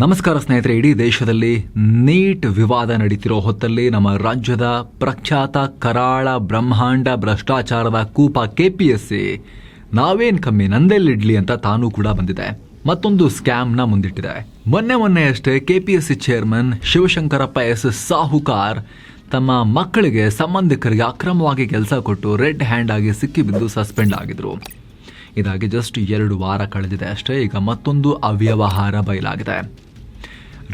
ನಮಸ್ಕಾರ ಸ್ನೇಹಿತರೆ. ಇಡೀ ದೇಶದಲ್ಲಿ ನೀಟ್ ವಿವಾದ ನಡೀತಿರೋ ಹೊತ್ತಲ್ಲಿ ನಮ್ಮ ರಾಜ್ಯದ ಪ್ರಖ್ಯಾತ ಕರಾಳ ಬ್ರಹ್ಮಾಂಡ ಭ್ರಷ್ಟಾಚಾರದ ಕೂಪ ಕೆಪಿಎಸ್ಸಿ ನಾವೇನ್ ಕಮ್ಮಿ ನಂದೆಲ್ಲಿಡ್ಲಿ ಅಂತ ತಾನೂ ಕೂಡ ಬಂದಿದೆ. ಮತ್ತೊಂದು ಸ್ಕ್ಯಾಮ್ನ ಮುಂದಿಟ್ಟಿದೆ. ಮೊನ್ನೆಯಷ್ಟೇ ಕೆಪಿಎಸ್ಸಿ ಚೇರ್ಮನ್ ಶಿವಶಂಕರಪ್ಪ ಎಸ್ ಸಾಹುಕಾರ್ ತಮ್ಮ ಮಕ್ಕಳಿಗೆ ಸಂಬಂಧಿಕರಿಗೆ ಅಕ್ರಮವಾಗಿ ಕೆಲಸ ಕೊಟ್ಟು ರೆಡ್ ಹ್ಯಾಂಡ್ ಆಗಿ ಸಿಕ್ಕಿಬಿದ್ದು ಸಸ್ಪೆಂಡ್ ಆಗಿದ್ರು. ಇದಾಗಿ ಜಸ್ಟ್ 2 ವಾರ ಕಳೆದಿದೆ ಅಷ್ಟೇ. ಈಗ ಮತ್ತೊಂದು ಅವ್ಯವಹಾರ ಬಯಲಾಗಿದೆ.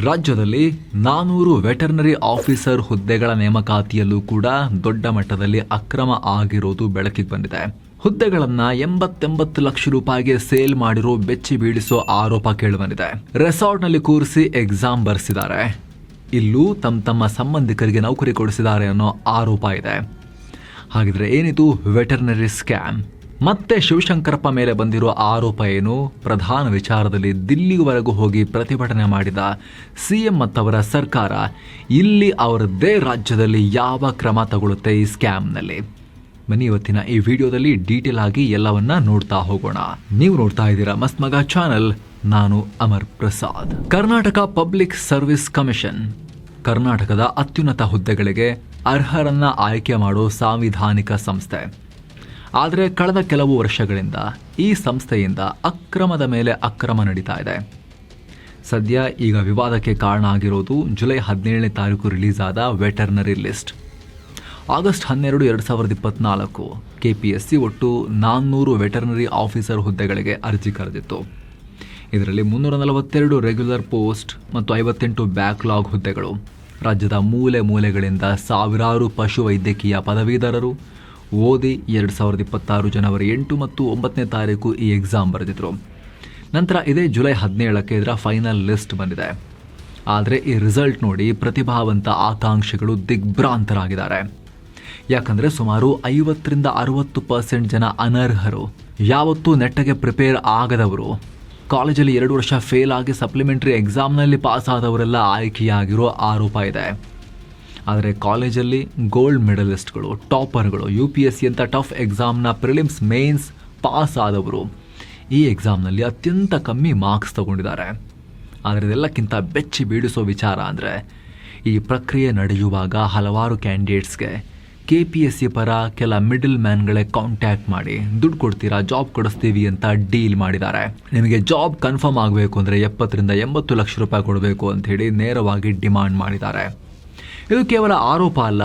ರಾಜ್ಯದಲ್ಲಿ 400 ವೆಟರ್ನರಿ ಆಫೀಸರ್ ಹುದ್ದೆಗಳ ನೇಮಕಾತಿಯಲ್ಲೂ ಕೂಡ ದೊಡ್ಡ ಮಟ್ಟದಲ್ಲಿ ಅಕ್ರಮ ಆಗಿರೋದು ಬೆಳಕಿಗೆ ಬಂದಿದೆ. ಹುದ್ದೆಗಳನ್ನ 80 ಲಕ್ಷ ರೂಪಾಯಿಗೆ ಸೇಲ್ ಮಾಡಿರೋ ಬೆಚ್ಚಿ ಬೀಳಿಸೋ ಆರೋಪ ಕೇಳಿಬಂದಿದೆ. ರೆಸಾರ್ಟ್ನಲ್ಲಿ ಕೂರಿಸಿ ಎಕ್ಸಾಮ್ ಬರ್ಸಿದ್ದಾರೆ. ಇಲ್ಲೂ ತಮ್ಮ ಸಂಬಂಧಿಕರಿಗೆ ನೌಕರಿ ಕೊಡಿಸಿದ್ದಾರೆ ಅನ್ನೋ ಆರೋಪ ಇದೆ. ಹಾಗಿದ್ರೆ ಏನಿದು ವೆಟರ್ನರಿ ಸ್ಕ್ಯಾಮ್? ಮತ್ತೆ ಶಿವಶಂಕರಪ್ಪ ಮೇಲೆ ಬಂದಿರೋ ಆರೋಪ ಏನು? ಪ್ರಧಾನ ವಿಚಾರದಲ್ಲಿ ದಿಲ್ಲಿವರೆಗೂ ಹೋಗಿ ಪ್ರತಿಭಟನೆ ಮಾಡಿದ ಸಿಎಂ ಮತ್ತವರ ಸರ್ಕಾರ ಇಲ್ಲಿ ಅವರದ್ದೇ ರಾಜ್ಯದಲ್ಲಿ ಯಾವ ಕ್ರಮ ತಗೊಳ್ಳುತ್ತೆ ಈ ಸ್ಕ್ಯಾಮ್ನಲ್ಲಿ? ಬನ್ನಿ ಇವತ್ತಿನ ಈ ವಿಡಿಯೋದಲ್ಲಿ ಡೀಟೇಲ್ ಆಗಿ ಎಲ್ಲವನ್ನ ನೋಡ್ತಾ ಹೋಗೋಣ. ನೀವು ನೋಡ್ತಾ ಇದ್ದೀರಾ ಮಸ್ತ್ ಮಗ ಚಾನಲ್. ನಾನು Amar Prasad. Karnataka public service commission ಕರ್ನಾಟಕದ ಅತ್ಯುನ್ನತ ಹುದ್ದೆಗಳಿಗೆ ಅರ್ಹರನ್ನ ಆಯ್ಕೆ ಮಾಡೋ ಸಾಂವಿಧಾನಿಕ ಸಂಸ್ಥೆ. ಆದರೆ ಕಳೆದ ಕೆಲವು ವರ್ಷಗಳಿಂದ ಈ ಸಂಸ್ಥೆಯಿಂದ ಅಕ್ರಮದ ಮೇಲೆ ಅಕ್ರಮ ನಡೀತಾ ಇದೆ. ಸದ್ಯ ಈಗ ವಿವಾದಕ್ಕೆ ಕಾರಣ ಆಗಿರೋದು ಜುಲೈ 17ನೇ ತಾರೀಕು ರಿಲೀಸ್ ಆದ ವೆಟರ್ನರಿ ಲಿಸ್ಟ್. ಆಗಸ್ಟ್ 12, 2024 ಕೆಪಿಎಸ್ಸಿ ಒಟ್ಟು 400 ವೆಟರ್ನರಿ ಆಫೀಸರ್ ಹುದ್ದೆಗಳಿಗೆ ಅರ್ಜಿ ಕರೆದಿತ್ತು. ಇದರಲ್ಲಿ 342 ರೆಗ್ಯುಲರ್ ಪೋಸ್ಟ್ ಮತ್ತು 58 ಬ್ಯಾಕ್ಲಾಗ್ ಹುದ್ದೆಗಳು. ರಾಜ್ಯದ ಮೂಲೆ ಮೂಲೆಗಳಿಂದ ಸಾವಿರಾರು ಪಶು ವೈದ್ಯಕೀಯ ಪದವೀಧರರು ಓದಿ 2026 ಜನವರಿ 8 ಮತ್ತು 9ನೇ ತಾರೀಕು ಈ ಎಕ್ಸಾಮ್ ಬರೆದಿದ್ರು. ನಂತರ ಇದೇ ಜುಲೈ 17ಕ್ಕೆ ಇದರ ಫೈನಲ್ ಲಿಸ್ಟ್ ಬಂದಿದೆ. ಆದರೆ ಈ ರಿಸಲ್ಟ್ ನೋಡಿ ಪ್ರತಿಭಾವಂತ ಆಕಾಂಕ್ಷಿಗಳು ದಿಗ್ಭ್ರಾಂತರಾಗಿದ್ದಾರೆ. ಯಾಕಂದರೆ ಸುಮಾರು 50-60% ಜನ ಅನರ್ಹರು, ಯಾವತ್ತೂ ನೆಟ್ಟಗೆ ಪ್ರಿಪೇರ್ ಆಗದವರು, ಕಾಲೇಜಲ್ಲಿ 2 ವರ್ಷ ಫೇಲ್ ಆಗಿ ಸಪ್ಲಿಮೆಂಟರಿ ಎಕ್ಸಾಮ್ನಲ್ಲಿ ಪಾಸ್ ಆದವರೆಲ್ಲ ಆಯ್ಕೆಯಾಗಿರೋ ಆರೋಪ ಇದೆ. ಆದರೆ ಕಾಲೇಜಲ್ಲಿ ಗೋಲ್ಡ್ ಮೆಡಲಿಸ್ಟ್ಗಳು, ಟಾಪರ್ಗಳು, UPSC ಅಂತ ಟಫ್ ಎಕ್ಸಾಮ್ನ ಪ್ರಿಲಿಮ್ಸ್ ಮೇನ್ಸ್ ಪಾಸ್ ಆದವರು ಈ ಎಕ್ಸಾಮ್ನಲ್ಲಿ ಅತ್ಯಂತ ಕಮ್ಮಿ ಮಾರ್ಕ್ಸ್ ತಗೊಂಡಿದ್ದಾರೆ. ಆದರೆ ಇದೆಲ್ಲಕ್ಕಿಂತ ಬೆಚ್ಚಿ ಬೀಳಿಸೋ ವಿಚಾರ ಅಂದರೆ ಈ ಪ್ರಕ್ರಿಯೆ ನಡೆಯುವಾಗ ಹಲವಾರು ಕ್ಯಾಂಡಿಡೇಟ್ಸ್ಗೆ KPSC ಪರ ಕೆಲ ಮಿಡಲ್ ಮ್ಯಾನ್ಗಳೇ ಕಾಂಟ್ಯಾಕ್ಟ್ ಮಾಡಿ ದುಡ್ಡು ಕೊಡ್ತೀರಾ, ಜಾಬ್ ಕೊಡಿಸ್ತೀವಿ ಅಂತ ಡೀಲ್ ಮಾಡಿದ್ದಾರೆ. ನಿಮಗೆ ಜಾಬ್ ಕನ್ಫರ್ಮ್ ಆಗಬೇಕು ಅಂದರೆ 70-80 ಲಕ್ಷ ರೂಪಾಯಿ ಕೊಡಬೇಕು ಅಂತ ಹೇಳಿ ನೇರವಾಗಿ ಡಿಮಾಂಡ್ ಮಾಡಿದ್ದಾರೆ. ಇದು ಕೇವಲ ಆರೋಪ ಅಲ್ಲ.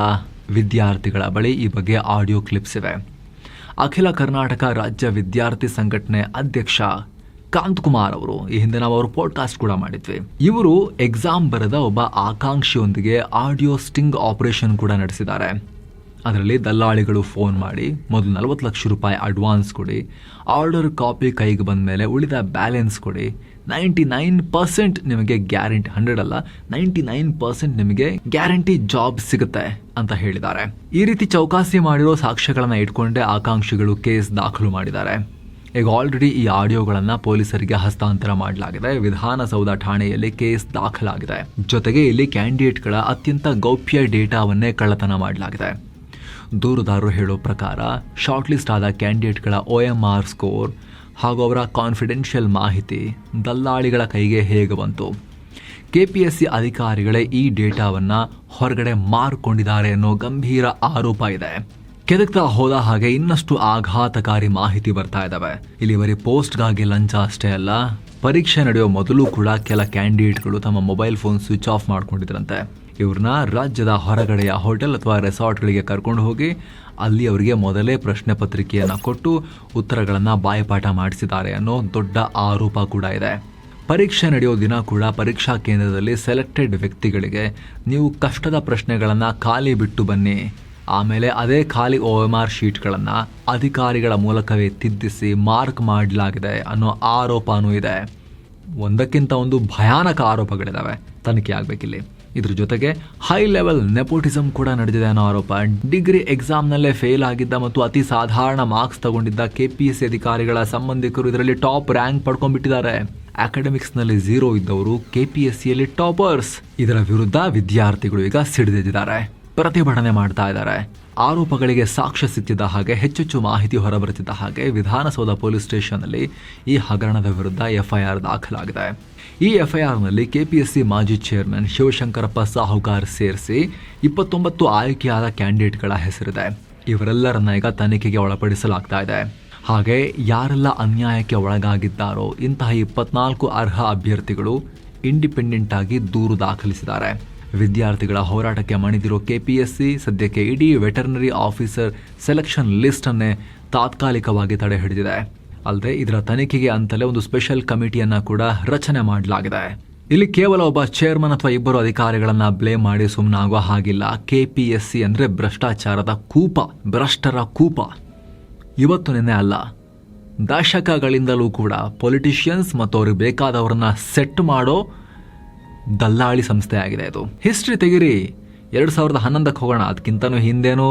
ವಿದ್ಯಾರ್ಥಿಗಳ ಬಳಿ ಈ ಬಗ್ಗೆ ಆಡಿಯೋ ಕ್ಲಿಪ್ಸ್ ಇವೆ. ಅಖಿಲ ಕರ್ನಾಟಕ ರಾಜ್ಯ ವಿದ್ಯಾರ್ಥಿ ಸಂಘಟನೆ ಅಧ್ಯಕ್ಷ ಕಾಂತಕುಮಾರ್ ಅವರು ಈ ಹಿಂದೆ ನಾವು ಅವ್ರ ಪಾಡ್ಕಾಸ್ಟ್ ಕೂಡ ಮಾಡಿದ್ವಿ. ಇವರು ಎಕ್ಸಾಮ್ ಬರೆದ ಒಬ್ಬ ಆಕಾಂಕ್ಷಿಯೊಂದಿಗೆ ಆಡಿಯೋ ಸ್ಟಿಂಗ್ ಆಪರೇಷನ್ ಕೂಡ ನಡೆಸಿದ್ದಾರೆ. ಅದರಲ್ಲಿ ದಲ್ಲಾಳಿಗಳು ಫೋನ್ ಮಾಡಿ ಮೊದಲು 40 ಲಕ್ಷ ರೂಪಾಯಿ ಅಡ್ವಾನ್ಸ್ ಕೊಡಿ, ಆರ್ಡರ್ ಕಾಪಿ ಕೈಗೆ ಬಂದ ಮೇಲೆ ಉಳಿದ ಬ್ಯಾಲೆನ್ಸ್ ಕೊಡಿ, 99% ನಿಮಗೆ ಗ್ಯಾರಂಟಿ, 100 ಅಲ್ಲ 99% ನಿಮಗೆ ಗ್ಯಾರಂಟಿ ಜಾಬ್ ಸಿಗುತ್ತೆ ಅಂತ ಹೇಳಿದ್ದಾರೆ. ಈ ರೀತಿ ಚೌಕಾಸಿ ಮಾಡಿರೋ ಸಾಕ್ಷ್ಯಗಳನ್ನ ಇಟ್ಕೊಂಡೇ ಆಕಾಂಕ್ಷಿಗಳು ಕೇಸ್ ದಾಖಲು ಮಾಡಿದ್ದಾರೆ. ಈಗ ಆಲ್ರೆಡಿ ಈ ಆಡಿಯೋಗಳನ್ನ ಪೊಲೀಸರಿಗೆ ಹಸ್ತಾಂತರ ಮಾಡಲಾಗಿದೆ. ವಿಧಾನಸೌಧ ಠಾಣೆಯಲ್ಲಿ ಕೇಸ್ ದಾಖಲಾಗಿದೆ. ಜೊತೆಗೆ ಇಲ್ಲಿ ಕ್ಯಾಂಡಿಡೇಟ್ಗಳ ಅತ್ಯಂತ ಗೌಪ್ಯ ಡೇಟಾವನ್ನೇ ಕಳ್ಳತನ ಮಾಡಲಾಗಿದೆ. ದೂರುದಾರರು ಹೇಳೋ ಪ್ರಕಾರ ಶಾರ್ಟ್ ಲಿಸ್ಟ್ ಆದ ಕ್ಯಾಂಡಿಡೇಟ್ಗಳ OMR ಸ್ಕೋರ್ ಹಾಗೂ ಅವರ ಕಾನ್ಫಿಡೆನ್ಷಿಯಲ್ ಮಾಹಿತಿ ದಲ್ಲಾಳಿಗಳ ಕೈಗೆ ಹೇಗೆ ಬಂತು? KPSC ಅಧಿಕಾರಿಗಳೇ ಈ ಡೇಟಾವನ್ನು ಹೊರಗಡೆ ಮಾರ್ಕೊಂಡಿದ್ದಾರೆ ಅನ್ನೋ ಗಂಭೀರ ಆರೋಪ ಇದೆ. ಕೆದಕ್ತಾ ಹೋದ ಹಾಗೆ ಇನ್ನಷ್ಟು ಆಘಾತಕಾರಿ ಮಾಹಿತಿ ಬರ್ತಾ ಇದ್ದಾವೆ. ಇಲ್ಲಿ ಬರೀ ಪೋಸ್ಟ್ಗಾಗಿ ಲಂಚ ಅಷ್ಟೇ ಅಲ್ಲ, ಪರೀಕ್ಷೆ ನಡೆಯೋ ಮೊದಲು ಕೂಡ ಕೆಲ ಕ್ಯಾಂಡಿಡೇಟ್ಗಳು ತಮ್ಮ ಮೊಬೈಲ್ ಫೋನ್ ಸ್ವಿಚ್ ಆಫ್ ಮಾಡ್ಕೊಂಡಿದ್ರಂತೆ. ಇವ್ರನ್ನ ರಾಜ್ಯದ ಹೊರಗಡೆಯ ಹೋಟೆಲ್ ಅಥವಾ ರೆಸಾರ್ಟ್ಗಳಿಗೆ ಕರ್ಕೊಂಡು ಹೋಗಿ ಅಲ್ಲಿ ಅವರಿಗೆ ಮೊದಲೇ ಪ್ರಶ್ನೆ ಪತ್ರಿಕೆಯನ್ನು ಕೊಟ್ಟು ಉತ್ತರಗಳನ್ನು ಬಾಯಪಾಠ ಮಾಡಿಸಿದ್ದಾರೆ ಅನ್ನೋ ದೊಡ್ಡ ಆರೋಪ ಕೂಡ ಇದೆ. ಪರೀಕ್ಷೆ ನಡೆಯೋ ದಿನ ಕೂಡ ಪರೀಕ್ಷಾ ಕೇಂದ್ರದಲ್ಲಿ ಸೆಲೆಕ್ಟೆಡ್ ವ್ಯಕ್ತಿಗಳಿಗೆ ನೀವು ಕಷ್ಟದ ಪ್ರಶ್ನೆಗಳನ್ನು ಖಾಲಿ ಬಿಟ್ಟು ಬನ್ನಿ, ಆಮೇಲೆ ಅದೇ ಖಾಲಿ OMR ಶೀಟ್ಗಳನ್ನು ಅಧಿಕಾರಿಗಳ ಮೂಲಕವೇ ತಿದ್ದಿಸಿ ಮಾರ್ಕ್ ಮಾಡಲಾಗಿದೆ ಅನ್ನೋ ಆರೋಪನೂ ಇದೆ. ಒಂದಕ್ಕಿಂತ ಒಂದು ಭಯಾನಕ ಆರೋಪಗಳಿದ್ದಾವೆ. ತನಿಖೆ ಆಗಬೇಕಿಲ್ಲಿ. ಇದ್ರ ಜೊತೆಗೆ ಹೈ ಲೆವೆಲ್ ನೆಪೋಟಿಸಮ್ ಕೂಡ ನಡೆದಿದೆ ಅನ್ನೋ ಆರೋಪ. ಡಿಗ್ರಿ ಎಕ್ಸಾಮ್ನಲ್ಲೇ ಫೇಲ್ ಆಗಿದ್ದ ಮತ್ತು ಅತಿ ಸಾಧಾರಣ ಮಾರ್ಕ್ಸ್ ತಗೊಂಡಿದ್ದ KPSC ಅಧಿಕಾರಿಗಳ ಸಂಬಂಧಿಕರು ಇದರಲ್ಲಿ ಟಾಪ್ ರ್ಯಾಂಕ್ ಪಡ್ಕೊಂಡ್ಬಿಟ್ಟಿದ್ದಾರೆ. ಅಕಾಡೆಮಿಕ್ಸ್ನಲ್ಲಿ 0 ಇದ್ದವರು KPSCಯಲ್ಲಿ ಟಾಪರ್ಸ್. ಇದರ ವಿರುದ್ಧ ವಿದ್ಯಾರ್ಥಿಗಳು ಈಗ ಸಿಡಿದಿದ್ದಾರೆ. ಪ್ರತಿಭಟನೆ ಮಾಡ್ತಾ ಇದ್ದಾರೆ. ಆರೋಪಗಳಿಗೆ ಸಾಕ್ಷ್ಯ ಸಿಕ್ತಿದ್ದ ಹಾಗೆ ಹೆಚ್ಚೆಚ್ಚು ಮಾಹಿತಿ ಹೊರಬರುತ್ತಿದ್ದ ಹಾಗೆ ವಿಧಾನಸೌಧ ಪೊಲೀಸ್ ಸ್ಟೇಷನ್ನಲ್ಲಿ ಈ ಹಗರಣದ ವಿರುದ್ಧ ಎಫ್ಐಆರ್ ದಾಖಲಾಗಿದೆ. ಈ ಎಫ್ಐಆರ್ನಲ್ಲಿ ಕೆಪಿಎಸ್ಸಿ ಮಾಜಿ ಚೇರ್ಮನ್ ಶಿವಶಂಕರಪ್ಪ ಸಾಹುಕಾರ್ ಸೇರಿಸಿ 29 ಆಯ್ಕೆಯಾದ ಕ್ಯಾಂಡಿಡೇಟ್ಗಳ ಹೆಸರಿದೆ. ಇವರೆಲ್ಲರನ್ನ ಈಗ ತನಿಖೆಗೆ ಒಳಪಡಿಸಲಾಗ್ತಾ ಇದೆ. ಹಾಗೆ ಯಾರೆಲ್ಲ ಅನ್ಯಾಯಕ್ಕೆ ಒಳಗಾಗಿದ್ದಾರೋ ಇಂತಹ 24 ಅರ್ಹ ಅಭ್ಯರ್ಥಿಗಳು ಇಂಡಿಪೆಂಡೆಂಟ್ ಆಗಿ ದೂರು ದಾಖಲಿಸಿದ್ದಾರೆ. ವಿದ್ಯಾರ್ಥಿಗಳ ಹೋರಾಟಕ್ಕೆ ಮಣಿದಿರೋ ಕೆಪಿಎಸ್ಸಿ ಸದ್ಯಕ್ಕೆ ಇಡೀ ವೆಟರ್ನರಿ ಆಫೀಸರ್ ಸೆಲೆಕ್ಷನ್ ಲಿಸ್ಟ್ ಅನ್ನೇ ತಾತ್ಕಾಲಿಕವಾಗಿ ತಡೆ ಹಿಡಿದಿದೆ. ಅಲ್ಲದೆ ಇದರ ತನಿಖೆಗೆ ಅಂತಲೇ ಒಂದು ಸ್ಪೆಷಲ್ ಕಮಿಟಿಯನ್ನ ಕೂಡ ರಚನೆ ಮಾಡಲಾಗಿದೆ. ಇಲ್ಲಿ ಕೇವಲ ಒಬ್ಬ ಚೇರ್ಮನ್ ಅಥವಾ ಇಬ್ಬರು ಅಧಿಕಾರಿಗಳನ್ನ ಬ್ಲೇಮ್ ಮಾಡಿ ಸುಮ್ಮನಾಗುವ ಹಾಗಿಲ್ಲ. ಕೆಪಿಎಸ್ಸಿ ಅಂದ್ರೆ ಭ್ರಷ್ಟಾಚಾರದ ಕೂಪ, ಭ್ರಷ್ಟರ ಕೂಪ. ಇವತ್ತು ನಿನ್ನೆ ಅಲ್ಲ, ದಶಕಗಳಿಂದಲೂ ಕೂಡ ಪೊಲಿಟಿಷಿಯನ್ಸ್ ಮತ್ತು ಅವ್ರಿಗೆ ಬೇಕಾದವರನ್ನ ಸೆಟ್ ಮಾಡೋ ದಲ್ಲಾಳಿ ಸಂಸ್ಥೆ ಆಗಿದೆ ಇದು. ಹಿಸ್ಟ್ರಿ ತೆಗಿರಿ, 2011ಕ್ಕೆ ಹೋಗೋಣ, ಅದಕ್ಕಿಂತನೂ ಹಿಂದೇನೂ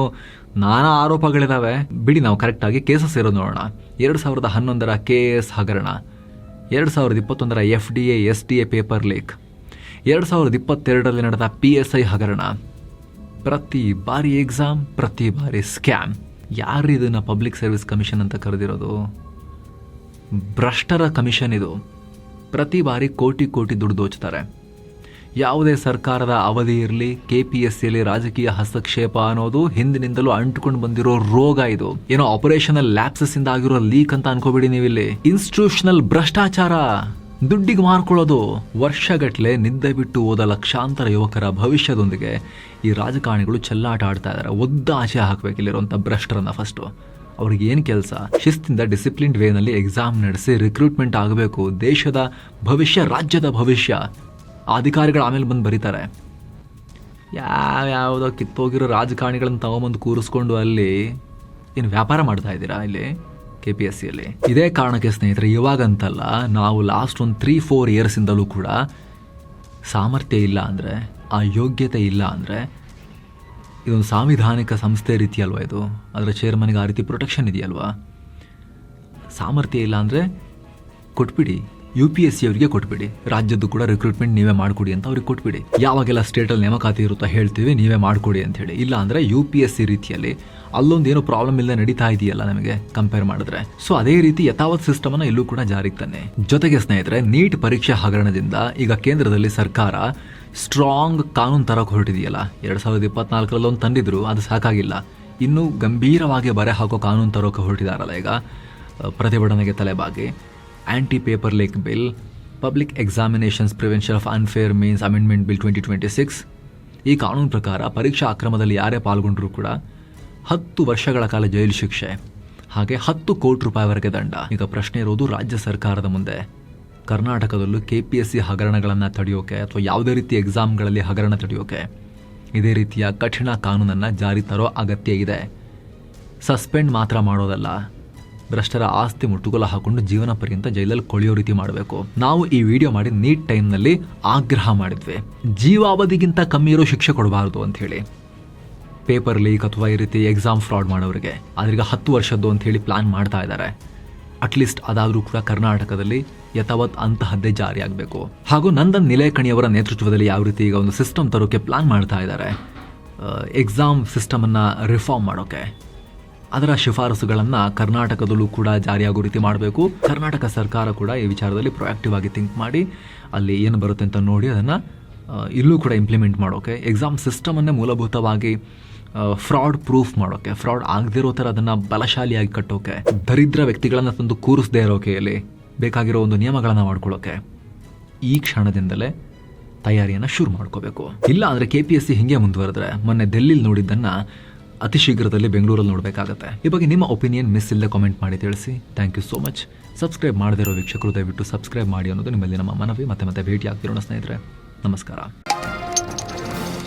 ನಾನಾ ಆರೋಪಗಳಿದಾವೆ. ಬಿಡಿ, ನಾವು ಕರೆಕ್ಟಾಗಿ ಕೇಸಸ್ ಇರೋದು ನೋಡೋಣ. 2011ರ KS ಹಗರಣ, 2021ರ FDA SDA ಪೇಪರ್ ಲೀಕ್, 2022ರಲ್ಲಿ ನಡೆದ PSI ಹಗರಣ. ಪ್ರತಿ ಬಾರಿ ಎಕ್ಸಾಮ್, ಪ್ರತಿ ಬಾರಿ ಸ್ಕ್ಯಾಮ್. ಯಾರು ಇದನ್ನ ಪಬ್ಲಿಕ್ ಸರ್ವಿಸ್ ಕಮಿಷನ್ ಅಂತ ಕರೆದಿರೋದು? ಭ್ರಷ್ಟರ ಕಮಿಷನ್ ಇದು. ಪ್ರತಿ ಬಾರಿ ಕೋಟಿ ಕೋಟಿ ದುಡ್ಡು ದೋಚ್ತಾರೆ. ಯಾವುದೇ ಸರ್ಕಾರದ ಅವಧಿ ಇರಲಿ, ಕೆಪಿಎಸ್ಸಿಯಲ್ಲಿ ರಾಜಕೀಯ ಹಸ್ತಕ್ಷೇಪ ಅನ್ನೋದು ಹಿಂದಿನಿಂದಲೂ ಅಂಟುಕೊಂಡು ಬಂದಿರೋ ರೋಗ ಇದು. ಏನೋ ಆಪರೇಷನಲ್ ಲ್ಯಾಪ್ಸಸ್ ಇಂದ ಆಗಿರೋ ಲೀಕ್ ಅಂತ ಅನ್ಕೋಬೇಡಿ ನೀವಿಲ್ಲಿ. ಇನ್ಸ್ಟಿಟ್ಯೂಷನಲ್ ಭ್ರಷ್ಟಾಚಾರ, ದುಡ್ಡಿಗೆ ಮಾರ್ಕೊಳ್ಳೋದು. ವರ್ಷಗಟ್ಟಲೆ ನಿದ್ದೆ ಬಿಟ್ಟು ಹೋದ ಲಕ್ಷಾಂತರ ಯುವಕರ ಭವಿಷ್ಯದೊಂದಿಗೆ ಈ ರಾಜಕಾರಣಿಗಳು ಚೆಲ್ಲಾಟ ಆಡ್ತಾ ಇದ್ದಾರೆ. ಒದ್ದಾಸೆ ಹಾಕಬೇಕು ಇಲ್ಲಿರುವಂಥ ಭ್ರಷ್ಟರನ್ನ. ಫಸ್ಟು ಅವ್ರಿಗೆ ಏನು ಕೆಲಸ? ಶಿಸ್ತಿಂದ ಡಿಸಿಪ್ಲಿನ್ಡ್ ವೇನಲ್ಲಿ ಎಕ್ಸಾಮ್ ನಡೆಸಿ ರಿಕ್ರೂಟ್ಮೆಂಟ್ ಆಗಬೇಕು. ದೇಶದ ಭವಿಷ್ಯ, ರಾಜ್ಯದ ಭವಿಷ್ಯ. ಅಧಿಕಾರಿಗಳು ಆಮೇಲೆ ಬಂದು ಬರೀತಾರೆ. ಯಾವ್ಯಾವುದೋ ಕಿತ್ತೋಗಿರೋ ರಾಜಕಾರಣಿಗಳನ್ನ ತಗೊಂಬಂದು ಕೂರಿಸ್ಕೊಂಡು ಅಲ್ಲಿ ಏನು ವ್ಯಾಪಾರ ಮಾಡ್ತಾ ಇದ್ದೀರಾ ಇಲ್ಲಿ KPSCಯಲ್ಲಿ? ಇದೇ ಕಾರಣಕ್ಕೆ ಸ್ನೇಹಿತರೆ, ಇವಾಗಂತಲ್ಲ, ನಾವು ಲಾಸ್ಟ್ ಒಂದು 3-4 ಇಯರ್ಸಿಂದಲೂ ಕೂಡ ಸಾಮರ್ಥ್ಯ ಇಲ್ಲ ಅಂದರೆ, ಆ ಯೋಗ್ಯತೆ ಇಲ್ಲ ಅಂದರೆ, ಇದೊಂದು ಸಾಂವಿಧಾನಿಕ ಸಂಸ್ಥೆ ರೀತಿ ಅಲ್ವಾ ಇದು? ಅದರ ಚೇರ್ಮನ್ಗೆ ಆ ರೀತಿ ಪ್ರೊಟೆಕ್ಷನ್ ಇದೆಯಲ್ವಾ? ಸಾಮರ್ಥ್ಯ ಇಲ್ಲ ಅಂದರೆ ಕೊಟ್ಬಿಡಿ, UPSC ಅವರಿಗೆ ಕೊಟ್ಬಿಡಿ. ರಾಜ್ಯದ್ದು ಕೂಡ ರಿಕ್ರೂಟ್ಮೆಂಟ್ ನೀವೇ ಮಾಡಿಕೊಡಿ ಅಂತ ಅವ್ರಿಗೆ ಕೊಟ್ಬಿಡಿ. ಯಾವಾಗೆಲ್ಲ ಸ್ಟೇಟಲ್ಲಿ ನೇಮಕಾತಿ ಇರುತ್ತೋ ಹೇಳ್ತೀವಿ, ನೀವೇ ಮಾಡಿಕೊಡಿ ಅಂತ ಹೇಳಿ. ಇಲ್ಲ ಅಂದರೆ UPSC ರೀತಿಯಲ್ಲಿ ಅಲ್ಲೊಂದು ಏನೋ ಪ್ರಾಬ್ಲಮ್ ಇಲ್ಲದೆ ನಡೀತಾ ಇದೆಯಲ್ಲ ನಮಗೆ ಕಂಪೇರ್ ಮಾಡಿದ್ರೆ. ಸೊ ಅದೇ ರೀತಿ ಯಥಾವತ್ ಸಿಸ್ಟಮನ್ನು ಇಲ್ಲೂ ಕೂಡ ಜಾರಿಗೆ ತಾನೆ. ಜೊತೆಗೆ ಸ್ನೇಹಿತರೆ, ನೀಟ್ ಪರೀಕ್ಷೆ ಹಗರಣದಿಂದ ಈಗ ಕೇಂದ್ರದಲ್ಲಿ ಸರ್ಕಾರ ಸ್ಟ್ರಾಂಗ್ ಕಾನೂನು ತರಕ್ಕೆ ಹೊರಟಿದೆಯಲ್ಲ. 2024ರಲ್ಲಿ ಒಂದು ತಂದಿದ್ರು, ಅದು ಸಾಕಾಗಿಲ್ಲ. ಇನ್ನೂ ಗಂಭೀರವಾಗಿ ಬರೆ ಹಾಕೋ ಕಾನೂನು ತರೋಕೆ ಹೊರಟಿದಾರಲ್ಲ ಈಗ ಪ್ರತಿಭಟನೆಗೆ ತಲೆಬಾಗಿ. Anti paper leak bill, public examinations prevention of unfair means amendment bill 2026. ಈ ಕಾನೂನು ಪ್ರಕಾರ ಪರೀಕ್ಷಾ ಅಕ್ರಮದಲ್ಲಿ ಯಾರೇ ಪಾಲ್ಗೊಂಡ್ರೂ ಕೂಡ 10 ವರ್ಷಗಳ ಕಾಲ ಜೈಲು ಶಿಕ್ಷೆ, ಹಾಗೆ 10 ಕೋಟಿ ರೂಪಾಯಿವರೆಗೆ ದಂಡ. ಈಗ ಪ್ರಶ್ನೆ ಇರೋದು ರಾಜ್ಯ ಸರ್ಕಾರದ ಮುಂದೆ, ಕರ್ನಾಟಕದಲ್ಲೂ KPSC ಹಗರಣಗಳನ್ನು ತಡೆಯೋಕೆ ಅಥವಾ ಯಾವುದೇ ರೀತಿ ಎಕ್ಸಾಮ್ಗಳಲ್ಲಿ ಹಗರಣ ತಡೆಯೋಕೆ ಇದೇ ರೀತಿಯ ಕಠಿಣ ಕಾನೂನನ್ನು ಜಾರಿ ತರೋ ಅಗತ್ಯ ಇದೆ. ಸಸ್ಪೆಂಡ್ ಮಾತ್ರ ಮಾಡೋದಲ್ಲ, ಭ್ರಷ್ಟರ ಆಸ್ತಿ ಮುಟ್ಟುಗೋಲ ಹಾಕೊಂಡು ಜೀವನ ಪರ್ಯಂತ ಜೈಲಲ್ಲಿ ಕೊಳೆಯೋ ರೀತಿ ಮಾಡಬೇಕು. ನಾವು ಈ ವಿಡಿಯೋ ಮಾಡಿ ನೀಟ್ ಟೈಮ್ನಲ್ಲಿ ಆಗ್ರಹ ಮಾಡಿದ್ವಿ, ಜೀವಾವಧಿಗಿಂತ ಕಮ್ಮಿ ಇರೋ ಶಿಕ್ಷೆ ಕೊಡಬಾರ್ದು ಅಂತ ಹೇಳಿ. ಪೇಪರ್ ಲೀಕ್ ಅಥವಾ ಈ ರೀತಿ ಎಕ್ಸಾಮ್ ಫ್ರಾಡ್ ಮಾಡೋರಿಗೆ ಅದ್ರಿಗೆ 10 ವರ್ಷದ್ದು ಅಂತ ಹೇಳಿ ಪ್ಲಾನ್ ಮಾಡ್ತಾ ಇದ್ದಾರೆ. ಅಟ್ಲೀಸ್ಟ್ ಅದಾದರೂ ಕೂಡ ಕರ್ನಾಟಕದಲ್ಲಿ ಯಥಾವತ್ ಅಂತಹದ್ದೇ ಜಾರಿ ಆಗಬೇಕು. ಹಾಗೂ ನಂದನ್ ನಿಲೇಕಣಿಯವರ ನೇತೃತ್ವದಲ್ಲಿ ಯಾವ ರೀತಿ ಈಗ ಒಂದು ಸಿಸ್ಟಮ್ ತರೋಕೆ ಪ್ಲಾನ್ ಮಾಡ್ತಾ ಇದ್ದಾರೆ, ಎಕ್ಸಾಮ್ ಸಿಸ್ಟಮನ್ನು ರಿಫಾರ್ಮ್ ಮಾಡೋಕೆ, ಅದರ ಶಿಫಾರಸುಗಳನ್ನು ಕರ್ನಾಟಕದಲ್ಲೂ ಕೂಡ ಜಾರಿಯಾಗೋ ರೀತಿ ಮಾಡಬೇಕು. ಕರ್ನಾಟಕ ಸರ್ಕಾರ ಕೂಡ ಈ ವಿಚಾರದಲ್ಲಿ ಪ್ರೊಯಾಕ್ಟಿವ್ ಆಗಿ ಥಿಂಕ್ ಮಾಡಿ ಅಲ್ಲಿ ಏನು ಬರುತ್ತೆ ಅಂತ ನೋಡಿ ಅದನ್ನು ಇಲ್ಲೂ ಕೂಡ ಇಂಪ್ಲಿಮೆಂಟ್ ಮಾಡೋಕೆ, ಎಕ್ಸಾಮ್ ಸಿಸ್ಟಮನ್ನೇ ಮೂಲಭೂತವಾಗಿ ಫ್ರಾಡ್ ಪ್ರೂಫ್ ಮಾಡೋಕೆ, ಫ್ರಾಡ್ ಆಗದಿರೋ ಥರ ಅದನ್ನು ಬಲಶಾಲಿಯಾಗಿ ಕಟ್ಟೋಕೆ, ದರಿದ್ರ ವ್ಯಕ್ತಿಗಳನ್ನು ತಂದು ಕೂರಿಸದೇ ಇರೋಕೆ, ಇಲ್ಲಿ ಬೇಕಾಗಿರೋ ಒಂದು ನಿಯಮಗಳನ್ನು ಮಾಡ್ಕೊಳ್ಳೋಕೆ ಈ ಕ್ಷಣದಿಂದಲೇ ತಯಾರಿಯನ್ನು ಶುರು ಮಾಡ್ಕೋಬೇಕು. ಇಲ್ಲ ಅಂದರೆ KPSC ಹಿಂಗೆ ಮುಂದುವರೆದ್ರೆ ಮೊನ್ನೆ ಡೆಲ್ಲಿಲಿ ನೋಡಿದ್ದನ್ನು ಅತಿ ಶೀಘ್ರದಲ್ಲಿ ಬೆಂಗಳೂರಲ್ಲಿ ನೋಡಬೇಕಾಗತ್ತೆ. ಈ ಬಗ್ಗೆ ನಿಮ್ಮ ಒಪಿನಿಯನ್ ಮಿಸ್ ಇಲ್ಲದೆ ಕಾಮೆಂಟ್ ಮಾಡಿ ತಿಳಿಸಿ. Thank you so much. Subscribe ಮಾಡದಿರೋ ವೀಕ್ಷಕರು ದಯವಿಟ್ಟು ಸಬ್ಸ್ಕ್ರೈಬ್ ಮಾಡಿ ಅನ್ನೋದು ನಿಮ್ಮಲ್ಲಿ ನಮ್ಮ ಮನವಿ. ಮತ್ತೆ ಭೇಟಿ ಆಗ್ತಿರೋಣ ಸ್ನೇಹಿತರೆ. ನಮಸ್ಕಾರ.